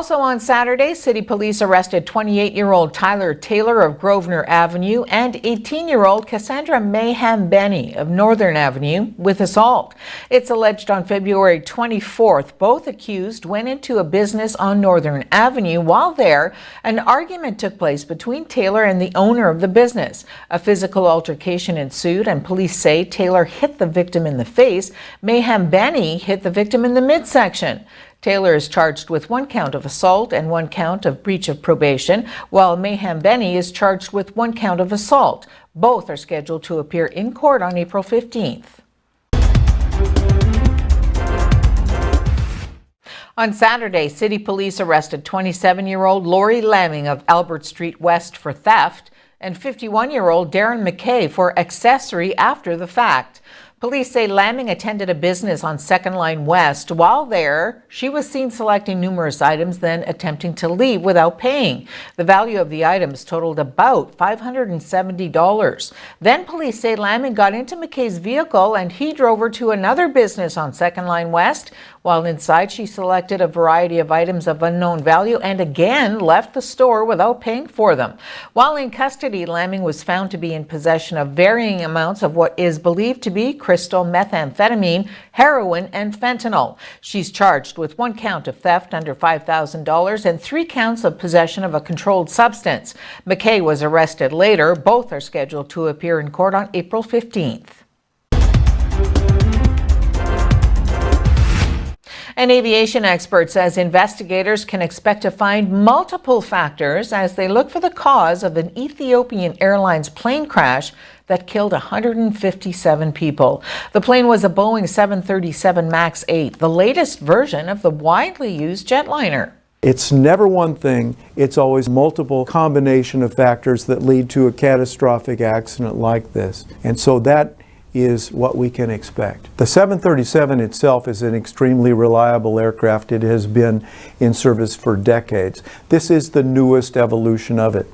Also on Saturday, City Police arrested 28-year-old Tyler Taylor of Grosvenor Avenue and 18-year-old Cassandra Mayhem Benny of Northern Avenue with assault. It's alleged on February 24th, both accused went into a business on Northern Avenue. While there, an argument took place between Taylor and the owner of the business. A physical altercation ensued, and police say Taylor hit the victim in the face. Mayhem Benny hit the victim in the midsection. Taylor is charged with 1 count of assault and 1 count of breach of probation, while Mayhem Benny is charged with 1 count of assault. Both are scheduled to appear in court on April 15th. On Saturday, City Police arrested 27-year-old Lori Lamming of Albert Street West for theft and 51-year-old Darren McKay for accessory after the fact. Police say Lamming attended a business on Second Line West. While there, she was seen selecting numerous items, then attempting to leave without paying. The value of the items totaled about $570. Then police say Lamming got into McKay's vehicle and he drove her to another business on Second Line West. While inside, she selected a variety of items of unknown value and again left the store without paying for them. While in custody, Lamming was found to be in possession of varying amounts of what is believed to be crystal methamphetamine, heroin, and fentanyl. She's charged with 1 count of theft under $5,000 and 3 counts of possession of a controlled substance. McKay was arrested later. Both are scheduled to appear in court on April 15th. An aviation expert says investigators can expect to find multiple factors as they look for the cause of an Ethiopian Airlines plane crash that killed 157 people. The plane was a Boeing 737 MAX 8, the latest version of the widely used jetliner. It's never one thing, it's always multiple combination of factors that lead to a catastrophic accident like this. And so that is what we can expect. The 737 itself is an extremely reliable aircraft. It has been in service for decades. This is the newest evolution of it.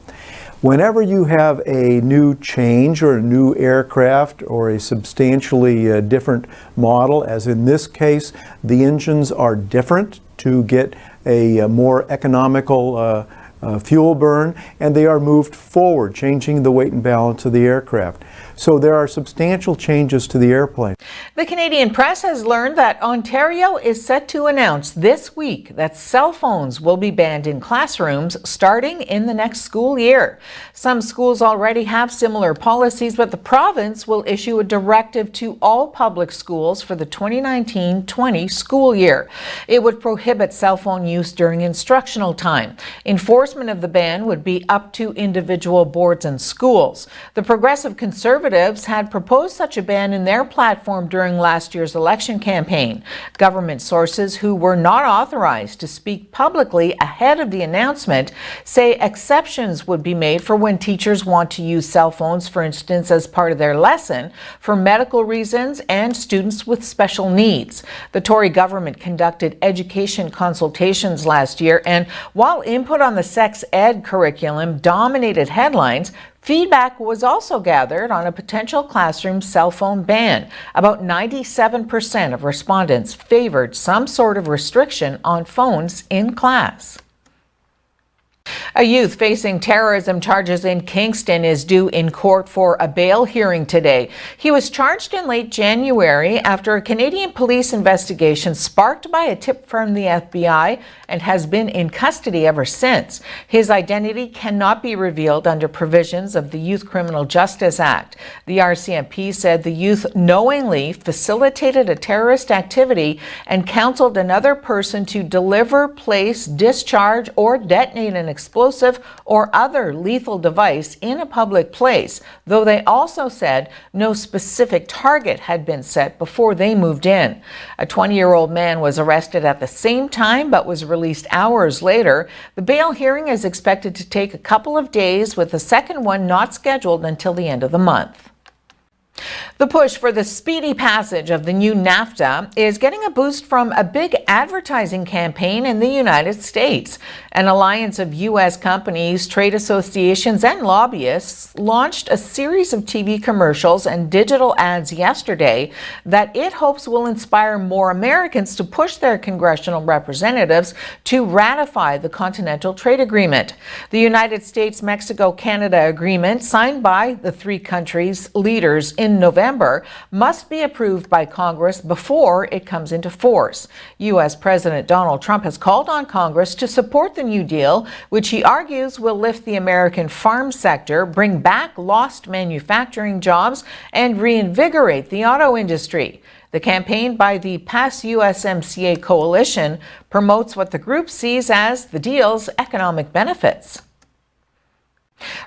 Whenever you have a new change or a new aircraft or a substantially different model, as in this case, the engines are different to get a more economical fuel burn, and they are moved forward, changing the weight and balance of the aircraft. So there are substantial changes to the airplane. The Canadian press has learned that Ontario is set to announce this week that cell phones will be banned in classrooms starting in the next school year. Some schools already have similar policies, but the province will issue a directive to all public schools for the 2019-20 school year. It would prohibit cell phone use during instructional time. Enforcement of the ban would be up to individual boards and schools. The Progressive Conservatives had proposed such a ban in their platform during last year's election campaign. Government sources who were not authorized to speak publicly ahead of the announcement say exceptions would be made for when teachers want to use cell phones, for instance, as part of their lesson, for medical reasons, and students with special needs. The Tory government conducted education consultations last year, and while input on the sex ed curriculum dominated headlines, feedback was also gathered on a potential classroom cell phone ban. About 97% of respondents favored some sort of restriction on phones in class. A youth facing terrorism charges in Kingston is due in court for a bail hearing today. He was charged in late January after a Canadian police investigation sparked by a tip from the FBI and has been in custody ever since. His identity cannot be revealed under provisions of the Youth Criminal Justice Act. The RCMP said the youth knowingly facilitated a terrorist activity and counseled another person to deliver, place, discharge, or detonate an explosive or other lethal device in a public place, though they also said no specific target had been set before they moved in. A 20-year-old man was arrested at the same time but was released hours later. The bail hearing is expected to take a couple of days, with the second one not scheduled until the end of the month. The push for the speedy passage of the new NAFTA is getting a boost from a big advertising campaign in the United States. An alliance of U.S. companies, trade associations, and lobbyists launched a series of TV commercials and digital ads yesterday that it hopes will inspire more Americans to push their congressional representatives to ratify the Continental Trade Agreement. The United States-Mexico-Canada Agreement, signed by the three countries' leaders in November, must be approved by Congress before it comes into force. U.S. President Donald Trump has called on Congress to support the New Deal, which he argues will lift the American farm sector, bring back lost manufacturing jobs, and reinvigorate the auto industry. The campaign by the Pass USMCA coalition promotes what the group sees as the deal's economic benefits.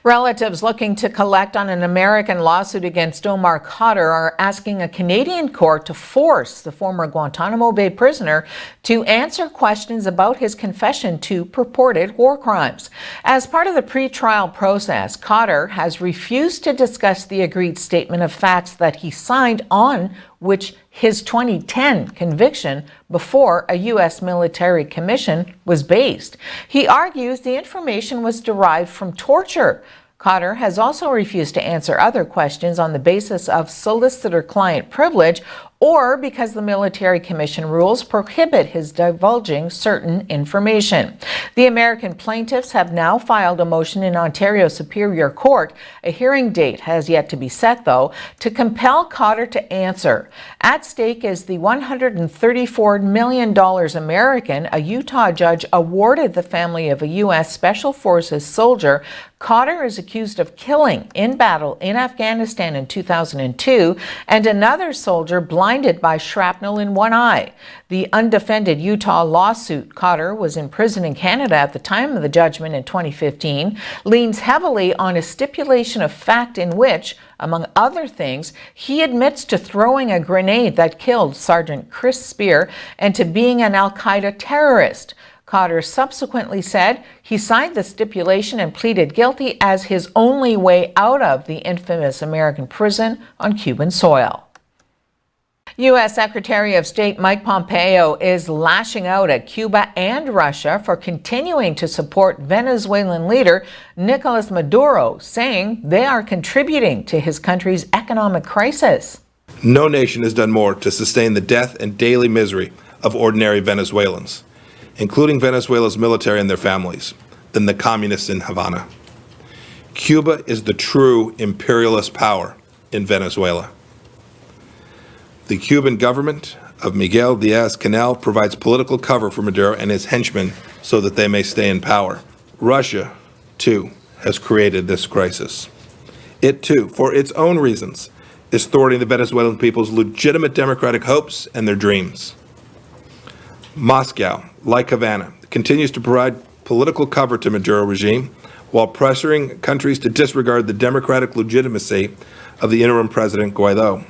Relatives looking to collect on an American lawsuit against Omar Khadr are asking a Canadian court to force the former Guantanamo Bay prisoner to answer questions about his confession to purported war crimes. As part of the pre-trial process, Khadr has refused to discuss the agreed statement of facts that he signed on which his 2010 conviction before a U.S. military commission was based. He argues the information was derived from torture. Khadr has also refused to answer other questions on the basis of solicitor-client privilege or because the military commission rules prohibit his divulging certain information. The American plaintiffs have now filed a motion in Ontario Superior Court. A hearing date has yet to be set, though, to compel Khadr to answer. At stake is the $134 million American a Utah judge awarded the family of a U.S. Special Forces soldier Khadr is accused of killing in battle in Afghanistan in 2002, and another soldier blinded by shrapnel in one eye. The undefended Utah lawsuit, Khadr was in prison in Canada at the time of the judgment in 2015, leans heavily on a stipulation of fact in which, among other things, he admits to throwing a grenade that killed Sergeant Chris Spear and to being an al-Qaeda terrorist. Khadr subsequently said he signed the stipulation and pleaded guilty as his only way out of the infamous American prison on Cuban soil. U.S. Secretary of State Mike Pompeo is lashing out at Cuba and Russia for continuing to support Venezuelan leader Nicolas Maduro, saying they are contributing to his country's economic crisis. No nation has done more to sustain the death and daily misery of ordinary Venezuelans, including Venezuela's military and their families, than the communists in Havana. Cuba is the true imperialist power in Venezuela. The Cuban government of Miguel Diaz-Canel provides political cover for Maduro and his henchmen so that they may stay in power. Russia, too, has created this crisis. It, too, for its own reasons, is thwarting the Venezuelan people's legitimate democratic hopes and their dreams. Moscow, like Havana, continues to provide political cover to Maduro regime while pressuring countries to disregard the democratic legitimacy of the interim president Guaido.